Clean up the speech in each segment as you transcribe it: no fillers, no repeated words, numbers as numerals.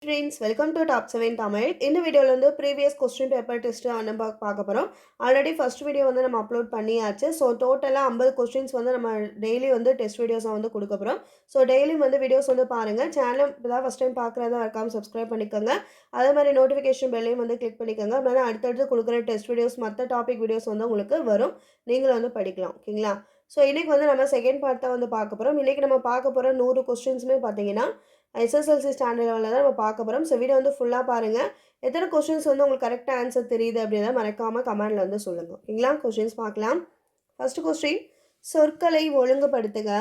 Friends welcome to top 7 Tamil. இந்த வீடியோவில் வந்து ப்ரீவியஸ் கொஸ்டின் பேப்பர் டெஸ்ட்டு நம்ம பார்க்க போகிறோம். ஆல்ரெடி ஃபர்ஸ்ட் வீடியோ வந்து நம்ம அப்லோட் பண்ணியாச்சு. ஸோ டோட்டலாக 50 கொஸ்டின்ஸ் வந்து நம்ம டெய்லி வந்து டெஸ்ட் வீடியோஸாக வந்து கொடுக்க போகிறோம். ஸோ டெய்லியும் வந்து வீடியோஸ் வந்து பாருங்கள். சேனல் இப்போ தான் ஃபஸ்ட் டைம் பார்க்குறதா இருக்காமல் சப்ஸ்கிரைப் பண்ணிக்கோங்க. அதே மாதிரி நோட்டிஃபிகேஷன் பெல்லையும் வந்து கிளிக் பண்ணிக்கோங்க. அப்படின்னா அடுத்தடுத்து கொடுக்குற டெஸ்ட் வீடியோஸ் மற்ற டாபிக் வீடியோஸ் வந்து உங்களுக்கு வரும். நீங்களும் வந்து படிக்கலாம். ஓகேங்களா? ஸோ இன்றைக்கி வந்து நம்ம செகண்ட் பார்ட் தான் வந்து பார்க்க போகிறோம். இன்றைக்கி நம்ம பார்க்க போகிற 100 கொஸ்டின்ஸுமே பார்த்தீங்கன்னா எஸ்எஸ்எல்சி ஸ்டாண்டர்ட் லெவலில் தான் நம்ம பார்க்க போகிறோம். ஸோ வீடியோ வந்து ஃபுல்லாக பாருங்கள். எத்தனை கொஸ்டின்ஸ் வந்து உங்களுக்கு கரெக்டாக ஆன்சர் தெரியுது அப்படின்னா மறக்காமல் கமெண்டில் வந்து சொல்லுங்கள். ஓகேங்களா? கொஸ்டின்ஸ் பார்க்கலாம். ஃபஸ்ட்டு கொஸ்டின், சொற்களை ஒழுங்குபடுத்துக.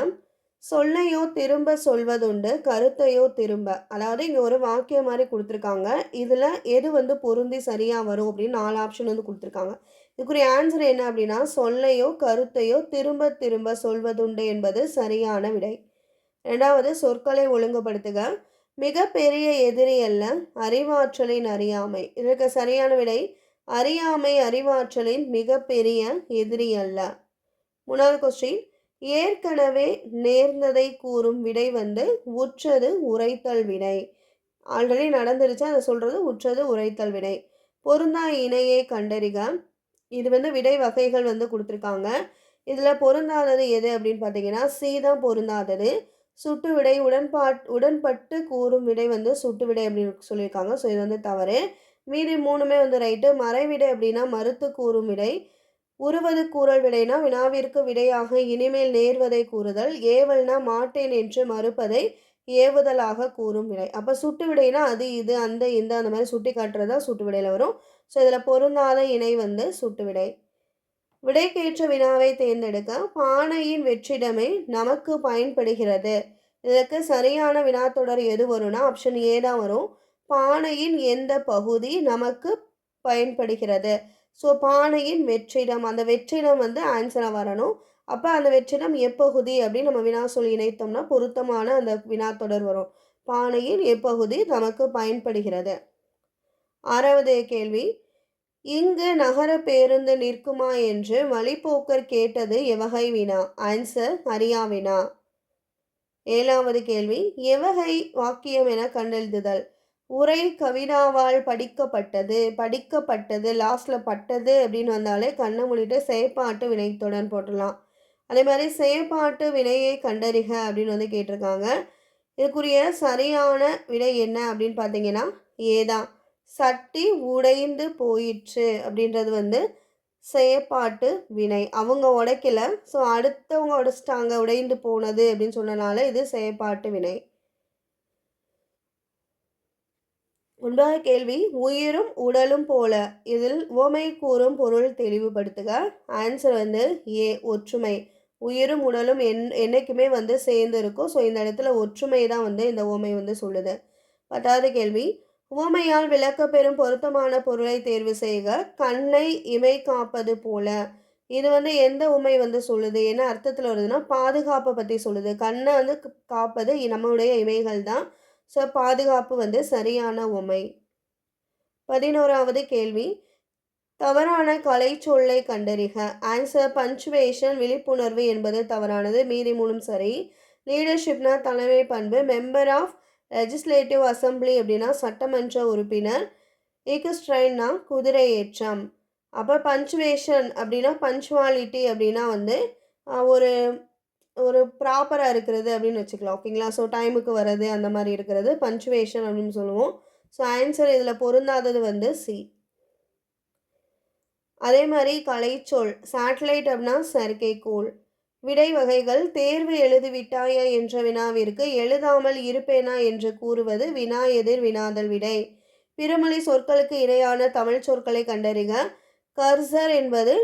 சொல்லையோ திரும்ப சொல்வதுண்டு, கருத்தையோ திரும்ப. அதாவது இங்கே ஒரு வாக்கியம் மாதிரி கொடுத்துருக்காங்க. இதில் எது வந்து பொருந்தி சரியாக வரும் அப்படின்னு 4 ஆப்ஷன் வந்து கொடுத்துருக்காங்க. இதுக்குரிய ஆன்சர் என்ன அப்படின்னா, சொல்லையோ கருத்தையோ திரும்ப திரும்ப சொல்வதுண்டு என்பது சரியான விடை. ரெண்டாவது, சொற்களை ஒழுங்குபடுத்துக. மிக பெரிய எதிரி அல்ல, அறிவாற்றலின் அறியாமை. இதற்கு சரியான விடை, அறியாமை அறிவாற்றலின் மிக பெரிய எதிரி அல்ல. மூணாவது கொஸ்டின், ஏற்கனவே நேர்ந்ததை கூறும் விடை வந்து உற்றது உரைத்தல் விடை. ஆல்ரெடி நடந்துருச்சு, அதை சொல்றது உற்றது உரைத்தல் விடை. பொருந்தா இணையை கண்டறிக. இது வந்து விடை வகைகள் வந்து கொடுத்துருக்காங்க. இதில் பொருந்தாதது எது அப்படின்னு பார்த்தீங்கன்னா, சி தான் பொருந்தாதது. சுட்டு விடை உடன்பட்டு கூறும் விடை வந்து சுட்டு விடை அப்படின்னு சொல்லியிருக்காங்க. ஸோ இது வந்து தவறு. மீதி 3மே வந்து ரைட்டு. மறைவிடை அப்படின்னா மறுத்து கூறும் விடை. உருவது கூறல் விடைனா வினாவிற்கு விடையாக இனிமேல் நேர்வதை கூறுதல். ஏவல்னா மாட்டேன் என்று மறுப்பதை ஏவுதலாக கூறும் விடை. அப்போ சுட்டு விடைனா அது இது அந்த இந்த அந்த மாதிரி சுட்டி காட்டுறதா சுட்டு விடையில் வரும். ஸோ இதில் பொருந்தாத இணை வந்து சுட்டு விடை. விடைக்கேற்ற வினாவை தேர்ந்தெடுக்க. பானையின் வெற்றிடமே நமக்கு பயன்படுகிறது. இதற்கு சரியான வினாத்தொடர் எது வரும்னா ஆப்ஷன் ஏ தான் வரும். பானையின் எந்த பகுதி நமக்கு பயன்படுகிறது. ஸோ பானையின் வெற்றிடம், அந்த வெற்றிடம் வந்து ஆன்சராக வரணும். அப்போ அந்த வெற்றிடம் எப்பகுதி அப்படின்னு நம்ம வினா சொல்லி இணைத்தோம்னா பொருத்தமான அந்த வினாத்தொடர் வரும். பானையின் எப்பகுதி நமக்கு பயன்படுகிறது. ஆறாவது கேள்வி, இங்கு நகர பேருந்து நிற்குமா என்று வழிப்போக்கர் கேட்டது எவகை வினா? ஆன்சர் அறியா வினா. ஏழாவது கேள்வி, எவகை வாக்கியம் என கண்டெழுதுதல். உரை கவிதாவால் படிக்கப்பட்டது லாஸ்ட்ல பட்டது அப்படின்னு வந்தாலே கண்ணை மூடிட்டு செயற்பாட்டு வினைத்துடன் போட்டலாம். அதே மாதிரி செயற்பாட்டு வினையை கண்டறிக அப்படின்னு வந்து கேட்டிருக்காங்க. இதுக்குரிய சரியான விடை என்ன அப்படின்னு பார்த்தீங்கன்னா ஏதான். சட்டி உடைந்து போயிற்று அப்படின்றது வந்து செயற்பாட்டு வினை. அவங்க உடைக்கல, ஸோ அடுத்தவங்க உடைச்சிட்டாங்க, உடைந்து போனது அப்படின்னு சொன்னனால இது செயற்பாட்டு வினை. 9வது கேள்வி, உயிரும் உடலும் போல. இதில் உவமை கூறும் பொருள் தெளிவுபடுத்துக. ஆன்சர் வந்து ஏ ஒற்றுமை. உயிரும் உடலும் என்னைக்குமே வந்து சேர்ந்து இருக்கும். ஸோ இந்த இடத்துல ஒற்றுமை தான் வந்து இந்த உவமை வந்து சொல்லுது. 10வது கேள்வி, உவமையால் விளக்க பெறும் பொருத்தமான பொருளை தேர்வு செய்க. கண்ணை இமை காப்பது போல. இது வந்து எந்த உமை வந்து சொல்லுது, என்ன அர்த்தத்தில் வருதுன்னா பாதுகாப்பை பற்றி சொல்லுது. கண்ணை வந்து காப்பது நம்மளுடைய இமைகள் தான். ஸோ பாதுகாப்பு வந்து சரியான உமை. 11வது கேள்வி, தவறான கலை சொல்லை கண்டறிக. ஆன்சர் பஞ்சுவேஷன், விழிப்புணர்வு என்பது தவறானது. மீதி 3ம் சரி. லீடர்ஷிப்னா தலைமை பண்பு. மெம்பர் ஆஃப் லெஜிஸ்லேட்டிவ் அசம்பிளி அப்படின்னா சட்டமன்ற உறுப்பினர். ஈக்ஸ்ட்ரைன்னா குதிரை ஏற்றம். அப்போ பஞ்சுவேஷன் அப்படின்னா பஞ்சுவாலிட்டி அப்படின்னா வந்து ஒரு ஒரு ப்ராப்பராக இருக்கிறது அப்படின்னு வச்சுக்கலாம். ஓகேங்களா? ஸோ டைமுக்கு வர்றது அந்த மாதிரி இருக்கிறது பஞ்சுவேஷன் அப்படின்னு சொல்லுவோம். ஸோ ஆன்சர் இதில் பொருந்தாதது வந்து சி. அதே மாதிரி கலைச்சொல் சேட்டலைட் அப்படின்னா செயற்கைக்கோள். விடை வகைகள், தேர்வு எழுதிவிட்டாயா என்ற வினாவிற்கு எழுதாமல் இருப்பேனா என்று கூறுவது வினா எதிர் வினாதல் விடை. பிறமொழி சொற்களுக்கு இணையான தமிழ் சொற்களை கண்டறிக. கர்சர் என்பது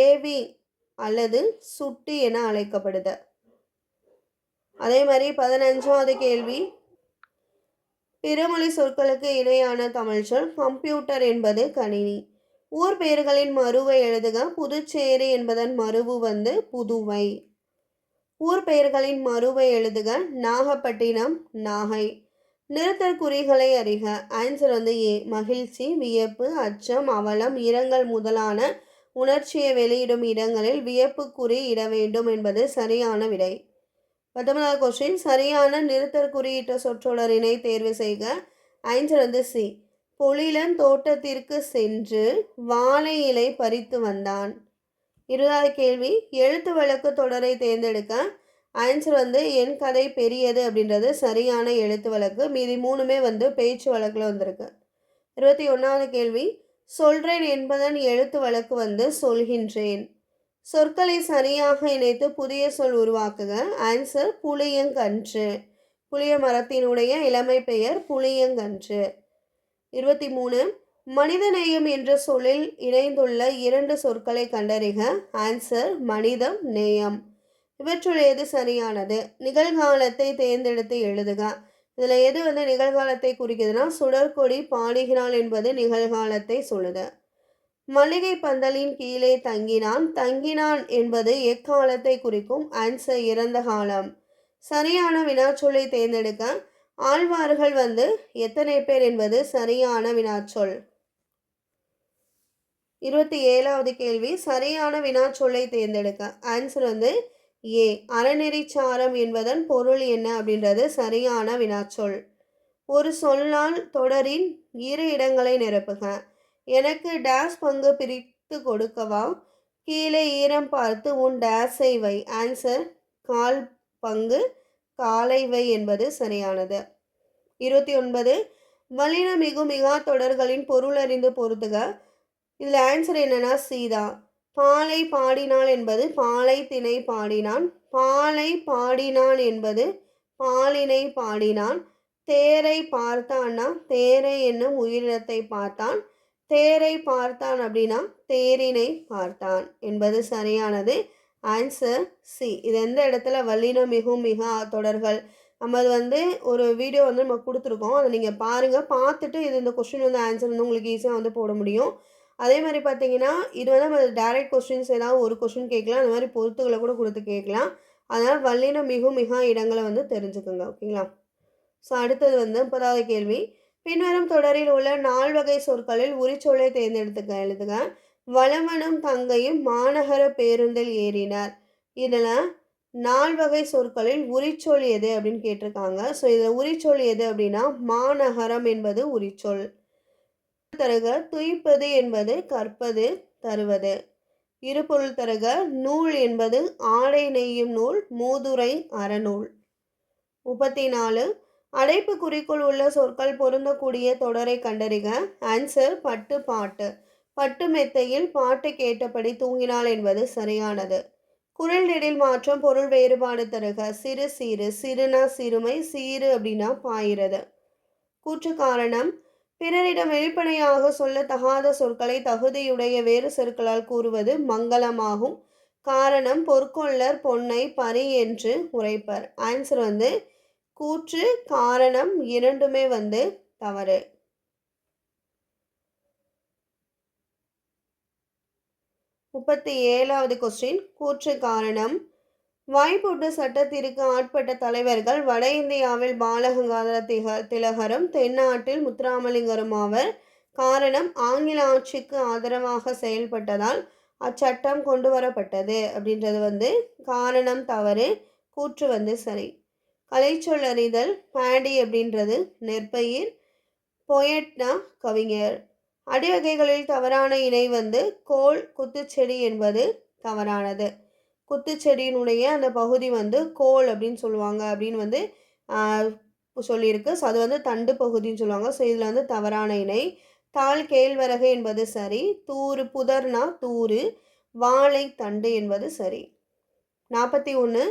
ஏவி அல்லது சுட்டி என அழைக்கப்படுது. அதே மாதிரி 15வது கேள்வி, பிறமொழி சொற்களுக்கு இணையான தமிழ் சொல். கம்ப்யூட்டர் என்பது கணினி. ஊர் பெயர்களின் மருவை எழுதுக. புதுச்சேரி என்பதன் மருவு வந்து புதுவை. ஊர் பெயர்களின் மருவை எழுதுக. நாகப்பட்டினம் நாகை. நிறுத்தற்குறிகளை அறிக. ஆன்சர் வந்து ஏ மகிழ்ச்சி, வியப்பு, அச்சம், அவலம், இரங்கல் முதலான உணர்ச்சியை வெளியிடும் இடங்களில் வியப்புக்குறி இட வேண்டும் என்பது சரியான விடை. 19வது கொஸ்டின், சரியான நிறுத்தற்குறியிட்ட சொற்றொடரினை தேர்வு செய்க. ஆன்சர் வந்து சி. பொழிலன் தோட்டத்திற்கு சென்று வாழை இலை பறித்து வந்தான். 20வது கேள்வி, எழுத்து வழக்கு தொடரை தேர்ந்தெடுக்க. ஆன்சர் வந்து என் கதை பெரியது அப்படின்றது சரியான எழுத்து வழக்கு. மீதி 3மே வந்து பேச்சு வழக்கில் வந்திருக்கு. 21வது கேள்வி, சொல்றேன் என்பதன் எழுத்து வழக்கு வந்து சொல்கின்றேன். சொற்களை சரியாக இணைத்து புதிய சொல் உருவாக்குக. ஆன்சர் புளியங்கன்று. புளிய மரத்தினுடைய இளமை பெயர் புளியங்கன்று. 23, மனிதநேயம் என்ற சொல்லில் இணைந்துள்ள 2 சொற்களை கண்டறிக. ஆன்சர் மனிதம், நேயம். இவற்றுள் எது சரியானது? நிகழ்காலத்தை தேர்ந்தெடுத்து எழுதுக. இதில் எது வந்து நிகழ்காலத்தை குறிக்குதுன்னா சுடற்கொடி பாடுகிறாள் என்பது நிகழ்காலத்தை சொல்லுது. மளிகை பந்தலின் கீழே தங்கினான். தங்கினான் என்பது எக்காலத்தை குறிக்கும். ஆன்சர் இறந்த காலம். சரியான வினாச்சொல்லை தேர்ந்தெடுக்க. ஆழ்வார்கள் வந்து எத்தனை பேர் என்பது சரியான வினாச்சொல். 27வது கேள்வி, சரியான வினாச்சொல்லை தேர்ந்தெடுக்க. ஆன்சர் வந்து ஏ. அறநெறிச்சாரம் என்பதன் பொருள் என்ன அப்படின்றது சரியான வினாச்சொல். ஒரு சொல்லால் தொடரின் 2 இடங்களை நிரப்புக. எனக்கு டேஸ் பங்கு பிரித்து கொடுக்கவா? கீழே ஈரம் பார்த்து உன் டேஸை வை. ஆன்சர் கால் பங்கு காலை வை என்பது சரியானது. 29, வல்லின மிகு மிகா தொடர்களின் பொருள் அறிந்து பொருத்துக. இதில் ஆன்சர் என்னன்னா சீதா. பாலை பாடினாள் என்பது பாலை திணை பாடினான். பாலை பாடினான் என்பது பாலினை பாடினான். தேரை பார்த்தான்னா தேரை என்னும் உயிரினத்தை பார்த்தான். தேரை பார்த்தான் அப்படின்னா தேரினை பார்த்தான் என்பது சரியானது. Answer C. இது எந்த இடத்துல வல்லின மிகும் மிகா தொடர்கள் நம்ம அது வந்து ஒரு வீடியோ வந்து நம்ம கொடுத்துருக்கோம். அதை நீங்கள் பாருங்கள். பார்த்துட்டு இது இந்த கொஸ்டின் வந்து ஆன்சர் வந்து உங்களுக்கு ஈஸியாக வந்து போட முடியும். அதே மாதிரி பார்த்தீங்கன்னா இது வந்து நம்ம டைரக்ட் கொஸ்டின்ஸ் ஏதாவது ஒரு கொஸ்டின் கேட்கலாம். அந்த மாதிரி பொறுத்துக்களை கூட கொடுத்து கேட்கலாம். அதனால் வல்லின மிகும் மிகா இடங்களை வந்து தெரிஞ்சுக்கோங்க. ஓகேங்களா? ஸோ அடுத்தது வந்து 30வது கேள்வி, பின்வரும் தொடரில் உள்ள 4 வகை சொற்களில் உரிச்சொல்லை தேர்ந்தெடுத்துக்க எழுதுக. வளவனும் தங்கையும் மாநகர பேருந்தில் ஏறினார். இதில் 4 வகை சொற்களில் உரிச்சொல் எது அப்படின்னு கேட்டிருக்காங்க. ஸோ இதில் உரிச்சொல் எது அப்படின்னா மாநகரம் என்பது உரிச்சொல். தருக. துய்ப்பது என்பது கற்பது, தருவது. இருபொருள் தருக. நூல் என்பது ஆடை நெய்யும் நூல், மூதுரை, அறநூல். 34, அடைப்பு குறிக்குள் உள்ள சொற்கள் பொருந்தக்கூடிய தொடரை கண்டறிக. ஆன்சர் பட்டு பாட்டு. பட்டு மெத்தையில் பாட்டு கேட்டபடி தூங்கினாள் என்பது சரியானது. குரல் நெடில் மாற்றம் பொருள் வேறுபாடு தருக. சிறு சீரு. சிறுனா சிறுமை, சீரு அப்படின்னா பாயிறது. கூற்று காரணம், பிறரிடம் வெளிப்படையாக சொல்ல தகாத சொற்களை தகுதியுடைய வேறு சொற்களால் கூறுவது மங்களமாகும். காரணம், பொற்கொள்ளர் பொன்னை பரி என்று உரைப்பர். ஆன்சர் வந்து கூற்று காரணம் இரண்டுமே வந்து தவறு. 37வது கொஸ்டின், கூற்று காரணம். வாய்ப்பூட்டு சட்டத்திற்கு ஆட்பட்ட தலைவர்கள் வட இந்தியாவில் பாலகங்காதர திலகரும் தென்னாட்டில் முத்துராமலிங்கரும் ஆவர். காரணம், ஆங்கில ஆட்சிக்கு ஆதரவாக செயல்பட்டதால் அச்சட்டம் கொண்டு வரப்பட்டது அப்படின்றது வந்து காரணம் தவறு. கூற்று வந்து சரி. கலைச்சொல்லறிதல். பேடி அப்படின்றது நெற்பயிர். பொயட்னா கவிஞர். அடிவகைகளில் தவறான இணை வந்து கோல், குத்துச்செடி என்பது தவறானது. குத்துச்செடியினுடைய அந்த பகுதி வந்து கோல் அப்படின்னு சொல்லுவாங்க அப்படின்னு வந்து சொல்லியிருக்கு. ஸோ அது வந்து தண்டு பகுதின்னு சொல்லுவாங்க. ஸோ இதில் வந்து தவறான இணை. தாள் கேழ்வரகு என்பது சரி. தூறு புதர்னா தூறு. வாழை தண்டு என்பது சரி. 41,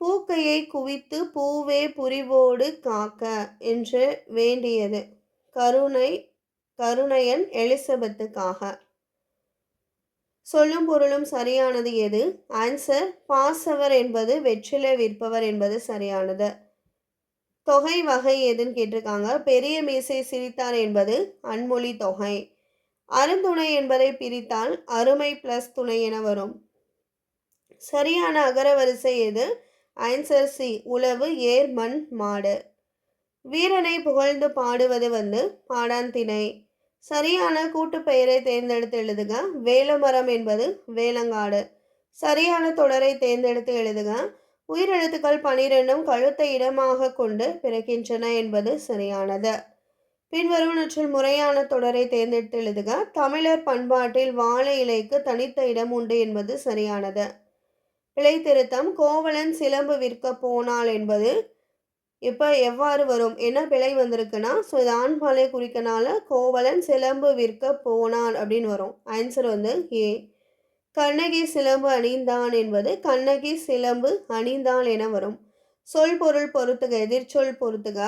பூக்கையை குவித்து பூவே புரிவோடு காக்க என்று வேண்டியது கருணையன் எலிசபெத்துக்காக. சொல்லும் பொருளும் சரியானது எது? ஆன்சர் பாசவர் என்பது வெற்றிலை விற்பவர் என்பது சரியானது. தொகை வகை எதுன்னு கேட்டிருக்காங்க. பெரிய மீசை சிரித்தார் என்பது அன்மொழி தொகை. அருந்துணை என்பதை பிரித்தால் அருமை பிளஸ் துணை என வரும். சரியான அகரவரிசை எது? Answer C. உழவு, ஏர், மண், மாடு. வீரனை புகழ்ந்து பாடுவது வந்து பாடான் திணை. சரியான கூட்டு பெயரை தேர்ந்தெடுத்து எழுதுக. வேலமரம் என்பது வேலங்காடு. சரியான தொடரை தேர்ந்தெடுத்து எழுதுக. உயிரெழுத்துக்கள் 12ம் கழுத்தை இடமாக கொண்டு பிறக்கின்றன என்பது சரியானது. பின்வருவனற்றில் முறையான தொடரை தேர்ந்தெடுத்து எழுதுக. தமிழர் பண்பாட்டில் வாழை இலைக்கு தனித்த இடம் உண்டு என்பது சரியானது. பிழை திருத்தம். கோவலன் சிலம்பு விற்க போனால் என்பது இப்போ எவ்வாறு வரும்? என்ன பிழை வந்திருக்குன்னா, ஸோ இது ஆண்பாலை குறிக்கனால கோவலன் சிலம்பு விற்க போனான் அப்படின்னு வரும். ஆன்சர் வந்து ஏ. கண்ணகி சிலம்பு அணிந்தான் என்பது கண்ணகி சிலம்பு அணிந்தாள் என வரும். சொல் பொருள் பொறுத்துக, எதிர்ச்சொல் பொறுத்துக.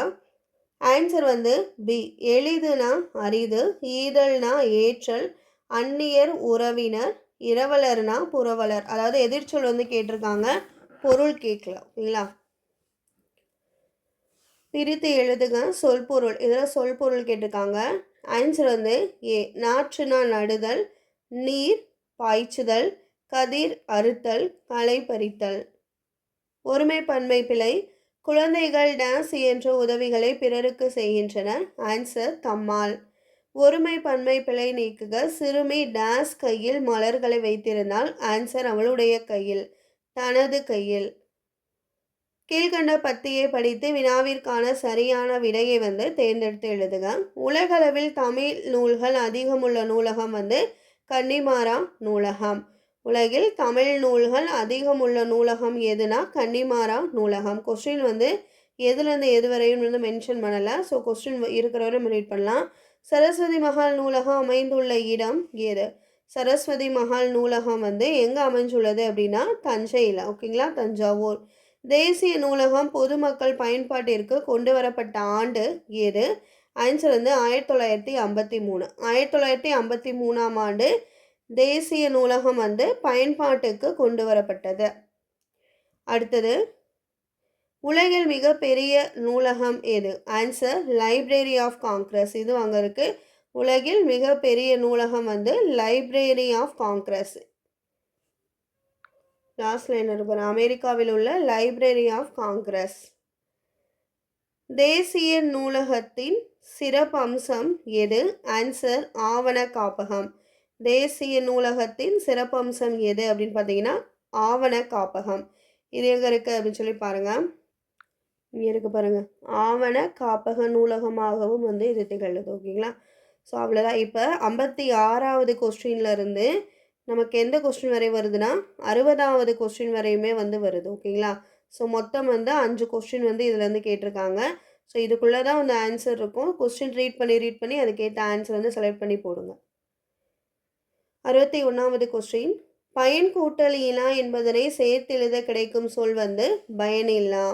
ஆன்சர் வந்து பி. எளிதுனா அரிது, ஈதல்னா ஏற்றல், அந்நியர் உறவினர், இரவலர்னா புரவலர். அதாவது எதிர்ச்சொல் வந்து கேட்டிருக்காங்க, பொருள் கேட்கல. ஓகேங்களா? பிரித்து எழுதுக. சொல் பொருள். இதில் சொல் பொருள் கேட்டிருக்காங்க. ஆன்சர் வந்து ஏ. நாற்றுனா நடுதல், நீர் பாய்ச்சுதல், கதிர் அறுத்தல், களை பறித்தல். ஒருமை பன்மை பிழை. குழந்தைகள் டான்ஸ் என்ற உதவிகளை பிறருக்கு செய்கின்றனர். ஆன்சர் தம்மால். ஒருமை பன்மை பிழை நீக்குக. சிறுமி டான்ஸ் கையில் மலர்களை வைத்திருந்தால். ஆன்சர் அவளுடைய கையில், தனது கையில். கீழ்கண்ட பத்தியை படித்து வினாவிற்கான சரியான விடையை வந்து தேர்ந்தெடுத்து எழுதுக. உலகளவில் தமிழ் நூல்கள் அதிகமுள்ள நூலகம் வந்து கன்னிமாரா நூலகம். உலகில் தமிழ் நூல்கள் அதிகமுள்ள நூலகம் எதுனா கன்னிமாரா நூலகம். கொஸ்டின் வந்து எதுலேருந்து எது வரையும் வந்து மென்ஷன் பண்ணலை. ஸோ கொஸ்டின் இருக்கிறவரை ரீட் பண்ணலாம். சரஸ்வதி மஹால் நூலகம் அமைந்துள்ள இடம் எது? சரஸ்வதி மஹால் நூலகம் வந்து எங்கே அமைஞ்சுள்ளது அப்படின்னா தஞ்சையில். ஓகேங்களா? தஞ்சாவூர். தேசிய நூலகம் பொதுமக்கள் பயன்பாட்டிற்கு கொண்டு வரப்பட்ட ஆண்டு எது? ஆன்சர் வந்து 1953. 1953ஆம் ஆண்டு தேசிய நூலகம் வந்து பயன்பாட்டுக்கு கொண்டு வரப்பட்டது. அடுத்தது, உலகில் மிகப்பெரிய நூலகம் எது? Answer library of Congress. இது அங்கே இருக்குது. உலகில் மிகப்பெரிய நூலகம் வந்து லைப்ரரி ஆஃப் காங்கிரஸ். லாஸ்ட்ல என்ன இருக்கும்? அமெரிக்காவில் உள்ள லைப்ரரி ஆஃப் காங்கிரஸ். தேசிய நூலகத்தின் சிறப்பம்சம் எது? ஆன்சர் ஆவண காப்பகம். தேசிய நூலகத்தின் சிறப்பம்சம் எது அப்படின்னு பார்த்தீங்கன்னா ஆவண காப்பகம். இது எங்கே இருக்குது அப்படின்னு சொல்லி பாருங்கள். இங்கே இருக்குது பாருங்கள். ஆவண காப்பக நூலகமாகவும் வந்து இது திகழுது. ஓகேங்களா? ஸோ அவ்வளோதான். இப்போ 56வது கொஸ்டின்லேருந்து நமக்கு எந்த கொஸ்டின் வரை வருதுன்னா 60வது கொஸ்டின் வரையுமே வந்து வருது. ஓகேங்களா? ஸோ மொத்தம் வந்து 5 கொஸ்டின் வந்து இதுலேருந்து கேட்டிருக்காங்க. ஸோ இதுக்குள்ளே தான் வந்து ஆன்சர் இருக்கும். கொஸ்டின் ரீட் பண்ணி அதுக்கேற்ற ஆன்சர் வந்து செலக்ட் பண்ணி போடுங்க. 61வது கொஸ்டின். பயன் கூட்டல் இலா என்பதனை சேர்த்தெழுத கிடைக்கும் சொல் வந்து பயனில்லா.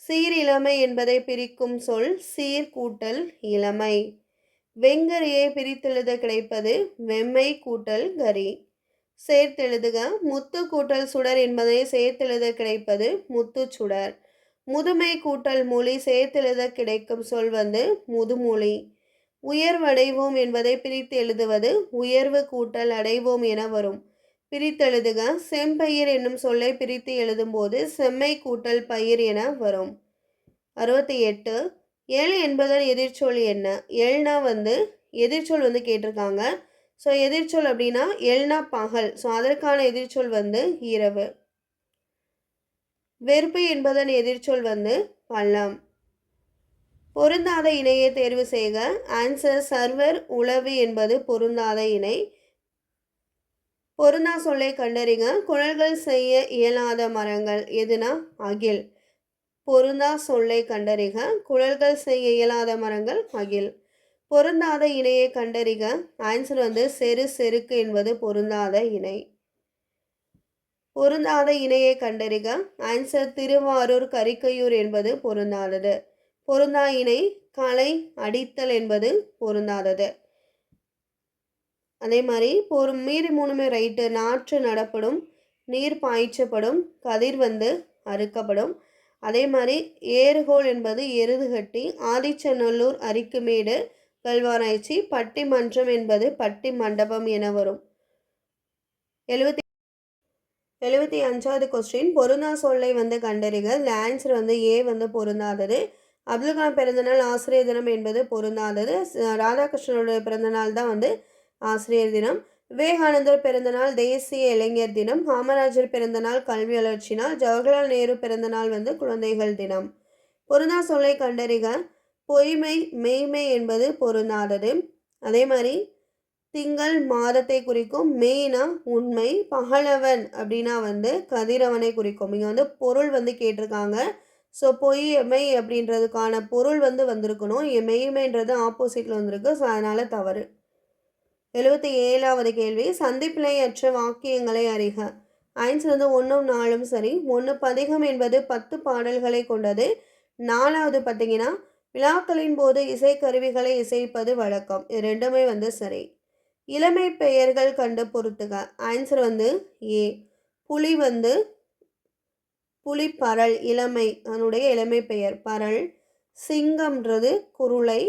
சீர் இளமை என்பதை பிரிக்கும் சொல் சீர் கூட்டல் இளமை. வெங்கரியை பிரித்தெழுத கிடைப்பது வெம்மை கூட்டல் கரி. சேர்த்தெழுதுக. முத்து கூட்டல் சுடர் என்பதை சேர்த்தெழுத கிடைப்பது முத்து சுடர். முதுமை கூட்டல் மொழி சேர்த்தெழுத கிடைக்கும் சொல் வந்து முதுமொழி. உயர்வடைவோம் என்பதை பிரித்து எழுதுவது உயர்வு கூட்டல் அடைவோம் என வரும். பிரித்தெழுதுக. செம்பயிர் என்னும் சொல்லை பிரித்து எழுதும்போது செம்மை கூட்டல் பயிர் என வரும். 68. எள் என்பதன் எதிர்ச்சொல் என்ன? எள்னா வந்து எதிர்ச்சொல் வந்து கேட்டிருக்காங்க. ஸோ எதிர்ச்சொல் அப்படின்னா எள்னா பகல். ஸோ அதற்கான எதிர்ச்சொல் வந்து இரவு. வெறுப்பு என்பதன் எதிர்ச்சொல் வந்து பள்ளம். பொருந்தாத இணையை தேர்வு செய்க. ஆன்சர் சர்வர் உளவு என்பது பொருந்தாத இணை. பொருந்தா சொல்லை கண்டறிங்க. குழல்கள் செய்ய இயலாத மரங்கள் எதுனா அகில். பொருந்தா சொல்லை கண்டறிக. குழல்கள் செய்ய இயலாத மரங்கள் அகில். பொருந்தாத இணையை கண்டறிக. ஆன்சர் வந்து செருக்கு என்பது பொருந்தாத இணை. பொருந்தாத இணையை கண்டறிக. ஆன்சர் திருவாரூர் கரிக்கையூர் என்பது பொருந்தாதது. பொருந்தா இணை களை அடித்தல் என்பது பொருந்தாதது. அதே மாதிரி மீறி 3மே ரைட்டு. நாற்று நடப்படும், நீர் பாய்ச்சப்படும், கதிர் வந்து அறுக்கப்படும். அதே மாதிரி ஏறுகோல் என்பது எருதுகட்டி. ஆதிச்சநல்லூர் அரிக்குமேடு கல்வாராய்ச்சி. பட்டிமன்றம் என்பது பட்டி மண்டபம் என வரும். 75வது கொஸ்டின். பொருந்தா சொல்லை வந்து கண்டறிக. இந்த ஆன்சர் வந்து ஏ வந்து பொருந்தாதது. அப்துல் கலாம் பிறந்தநாள் ஆசிரியர் தினம் என்பது பொருந்தாதது. ராதாகிருஷ்ணனுடைய பிறந்தநாள் தான் வந்து ஆசிரியர் தினம். விவேகானந்தர் பிறந்தநாள் தேசிய இளைஞர் தினம், காமராஜர் பிறந்தநாள் கல்வி வளர்ச்சி நாள், ஜவஹர்லால் நேரு பிறந்தநாள் வந்து குழந்தைகள் தினம். பொருந்தா சொல்லை கண்டறிக. பொய்மை மெய்மை என்பது பொருந்தாதது. அதே மாதிரி திங்கள் மாதத்தை குறிக்கும், மெய்னா உண்மை, பகலவன் அப்படின்னா வந்து கதிரவனை குறிக்கும். இங்கே வந்து பொருள் வந்து கேட்டிருக்காங்க. ஸோ பொய் மெய் அப்படின்றதுக்கான பொருள் வந்து வந்திருக்கணும். மெய்மைன்றது ஆப்போசிட்டில் வந்திருக்கு. ஸோ அதனால் தவறு. 77வது கேள்வி, சந்திப்பிழையற்ற வாக்கியங்களை அறிக. ஆன்சர் வந்து 1ம் 4ம் சரி. 1 பதிகம் என்பது 10 பாடல்களை கொண்டது. 4வது பார்த்தீங்கன்னா விழாக்களின் போது இசைக்கருவிகளை இசைப்பது வழக்கம். இது ரெண்டுமே வந்து சரி. இளமை பெயர்கள் கண்டு பொறுத்துக. ஆன்சர் வந்து ஏ. புலி வந்து புலி பரல், இளமை, அதனுடைய இளமை பெயர் பரல். சிங்கம்ன்றது குருளை,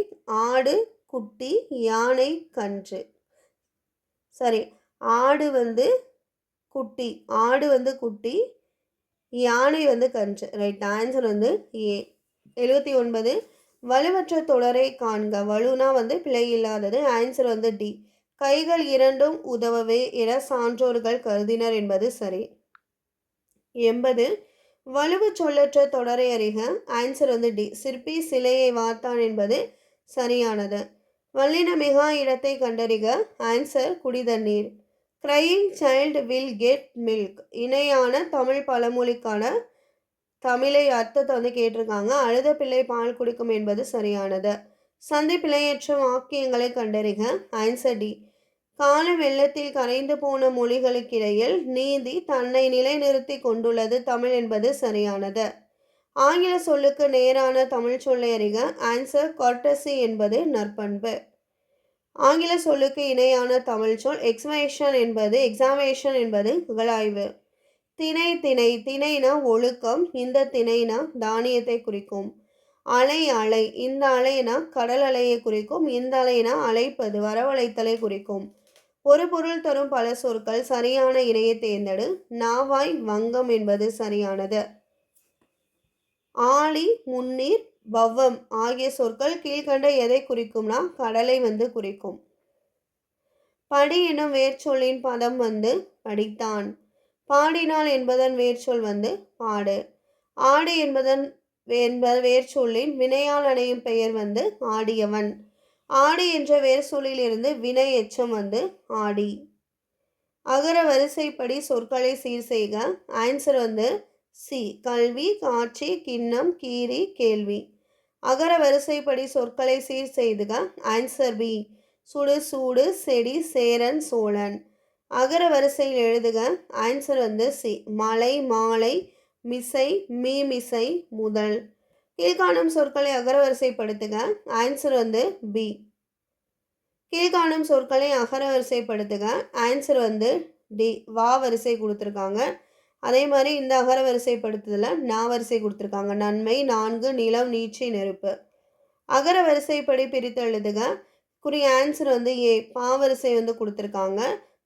ஆடு குட்டி, யானை கன்று. சரி, ஆடு வந்து குட்டி, யானை வந்து கன்று. ரைட், ஆன்சர் வந்து ஏ. 79 வலுவற்ற தொடரை காண்க. வலுனா வந்து பிழை இல்லாதது. ஆன்சர் வந்து டி. கைகள் இரண்டும் உதவவே என சான்றோர்கள் கருதினர் என்பது சரி. 80 வலுவு சொல்லற்ற தொடரை அறிக. ஆன்சர் வந்து டி. சிற்பி சிலையை வார்த்தான் என்பது சரியானது. வல்லின மிகா இடத்தை கண்டறிக. ஆன்சர் குடிதண்ணீர். Crying child will get milk. இணையான தமிழ் பழமொழிக்கான தமிழை அர்த்தத்தை வந்து கேட்டிருக்காங்க. அழுத பிள்ளை பால் குடிக்கும் என்பது சரியானது. சந்தி பிழையற்ற வாக்கியங்களை கண்டறிக. Answer D. கால வெள்ளத்தில் கரைந்து போன மொழிகளுக்கிடையில் நீதி தன்னை நிலைநிறுத்தி கொண்டுள்ளது தமிழ் என்பது சரியானது. ஆங்கில சொல்லுக்கு நேரான தமிழ் சொல்லை அறிக. ஆன்சர் courtesy என்பது நற்பண்பு. ஆங்கில சொல்லுக்கு இணையான தமிழ் சொல் எக்ஸாவேஷன் என்பது புகழாய்வு. திணை திணை, திணைனா ஒழுக்கம், இந்த திணைனா தானியத்தை குறிக்கும். அலை அலை, இந்த அலைனா கடல் அலையை குறிக்கும், இந்த அலைனா அழைப்பது வரவழைத்தலை குறிக்கும். ஒரு பொருள் தரும் பல சொற்கள், சரியான இணையை தேர்ந்தெடு. நாவாய் வங்கம் என்பது சரியானது. ஆழி முன்னீர் பவ்வம் ஆகிய சொற்கள் கீழ்கண்ட எதை குறிக்கும்னா கடலை வந்து குறிக்கும். படி எனும் வேர்ச்சொல்லின் பதம் வந்து படித்தான். பாடினாள் என்பதன் வேர்ச்சொல் வந்து பாடு. ஆடு என்பதன் வேர்ச்சொல்லின் வினையால் அணையும் பெயர் வந்து ஆடியவன். ஆடு என்ற வேர்ச்சொல்லிலிருந்து வினை எச்சம் வந்து ஆடி. அகர வரிசைப்படி சொற்களை சீர் செய்க. ஆன்சர் வந்து சி. கல்வி, காட்சி, கிண்ணம், கீரி, கேள்வி. அகர வரிசைப்படி சொற்களை சீர் செய்துக. Answer B. சுடு சூடு, செடி, சேரன், சோழன். அகர வரிசையில் எழுதுக. ஆன்சர் வந்து சி. மலை, மாலை, மிசை, மீமிசை, முதல். கீழ்காணும் சொற்களை அகர வரிசைப்படுத்துக. ஆன்சர் வந்து பி. கீழ்காணும் சொற்களை அகர வரிசைப்படுத்துக. ஆன்சர் வந்து டி. வா வரிசை கொடுத்துருக்காங்க. அதே மாதிரி இந்த அகர வரிசைப்படுத்துதலில் நா வரிசை கொடுத்துருக்காங்க. நன்மை, நான்கு, நிலம், நீட்சி, நெருப்பு. அகர வரிசைப்படி பிரித்து எழுதுக. குறி ஆன்சர் வந்து ஏ. பா வரிசை வந்து கொடுத்துருக்காங்க.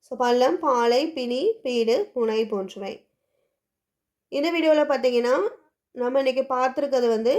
ஸோ பள்ளம், பாலை, பிணி, பீடு, புனை போன்றவை. இந்த வீடியோவில் பார்த்தீங்கன்னா நம்ம இன்றைக்கி பார்த்துருக்கிறது வந்து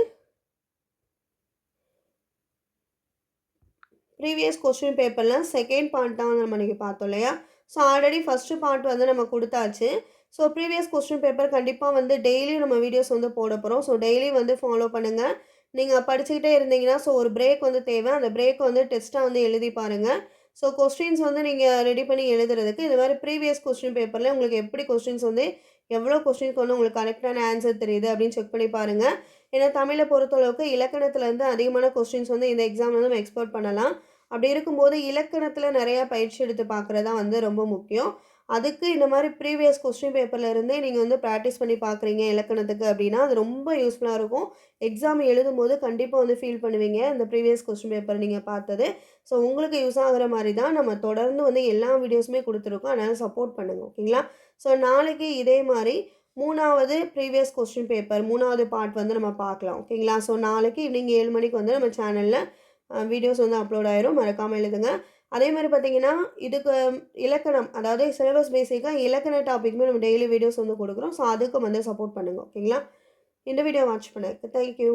ப்ரீவியஸ் கொஸ்டின் பேப்பரில் செகண்ட் பார்ட் தான் நம்ம இன்றைக்கி பார்த்தோம் இல்லையா. ஸோ ஆல்ரெடி ஃபஸ்ட்டு பார்ட் வந்து நம்ம கொடுத்தாச்சு. ஸோ ப்ரீவியஸ் கொஸ்டின் பேப்பர் கண்டிப்பாக வந்து டெய்லியும் நம்ம வீடியோஸ் வந்து போட போகிறோம். ஸோ டெய்லி வந்து ஃபாலோ பண்ணுங்கள். நீங்கள் படிச்சுக்கிட்டே இருந்தீங்கன்னா ஸோ ஒரு பிரேக் வந்து தேவை. அந்த பிரேக் வந்து டெஸ்ட்டாக வந்து எழுதி பாருங்கள். ஸோ கொஸ்டின்ஸ் வந்து நீங்கள் ரெடி பண்ணி எழுதுறதுக்கு இது மாதிரி ப்ரீவியஸ் கொஸ்டின் பேப்பரில் உங்களுக்கு எப்படி கொஸ்டின்ஸ் வந்து எவ்வளோ கொஸ்டின்ஸ்க்கு வந்து உங்களுக்கு கரெக்டான ஆன்சர் தெரியுது அப்படின்னு செக் பண்ணி பாருங்கள். ஏன்னா தமிழை பொறுத்தளவுக்கு இலக்கணத்துலேருந்து அதிகமான கொஸ்டின்ஸ் வந்து இந்த எக்ஸாம் வந்து நம்ம எக்ஸ்பெக்ட் பண்ணலாம். அப்படி இருக்கும்போது இலக்கணத்தில் நிறையா பயிற்சி எடுத்து பார்க்குறது தான் வந்து ரொம்ப முக்கியம். அதுக்கு இந்த மாதிரி ப்ரீவியஸ் கொஸ்டின் பேப்பர்லேருந்தே நீங்கள் வந்து ப்ராக்டிஸ் பண்ணி பார்க்குறீங்க இலக்கணத்துக்கு அப்படின்னா அது ரொம்ப யூஸ்ஃபுல்லாக இருக்கும். எக்ஸாம் எழுதும்போது கண்டிப்பாக வந்து ஃபீல் பண்ணுவீங்க இந்த ப்ரீவியஸ் கொஸ்டின் பேப்பர் நீங்கள் பார்த்தது. ஸோ உங்களுக்கு யூஸ் ஆகிற மாதிரி தான் நம்ம தொடர்ந்து வந்து எல்லா வீடியோஸுமே கொடுத்துருக்கோம். அதனால் சப்போர்ட் பண்ணுங்கள், ஓகேங்களா. ஸோ நாளைக்கு இதே மாதிரி 3வது ப்ரீவியஸ் கொஸ்டின் பேப்பர் 3வது பார்ட் வந்து நம்ம பார்க்கலாம், ஓகேங்களா. ஸோ நாளைக்கு ஈவினிங் 7 மணிக்கு வந்து நம்ம சேனலில் வீடியோஸ் வந்து அப்லோட் ஆயிரும். மறக்காமல் எழுதுங்க. அதே மாதிரி பார்த்தீங்கன்னா இதுக்கு இலக்கணம் அதாவது சிலபஸ் பேசிக்காக இலக்கண டாபிக்மே நம்ம டெய்லி வீடியோஸ் வந்து கொடுக்குறோம். ஸோ அதுக்கு வந்து சப்போர்ட் பண்ணுங்கள், ஓகேங்களா. இந்த வீடியோ வாட்ச் பண்ணதுக்கு தேங்க்யூ.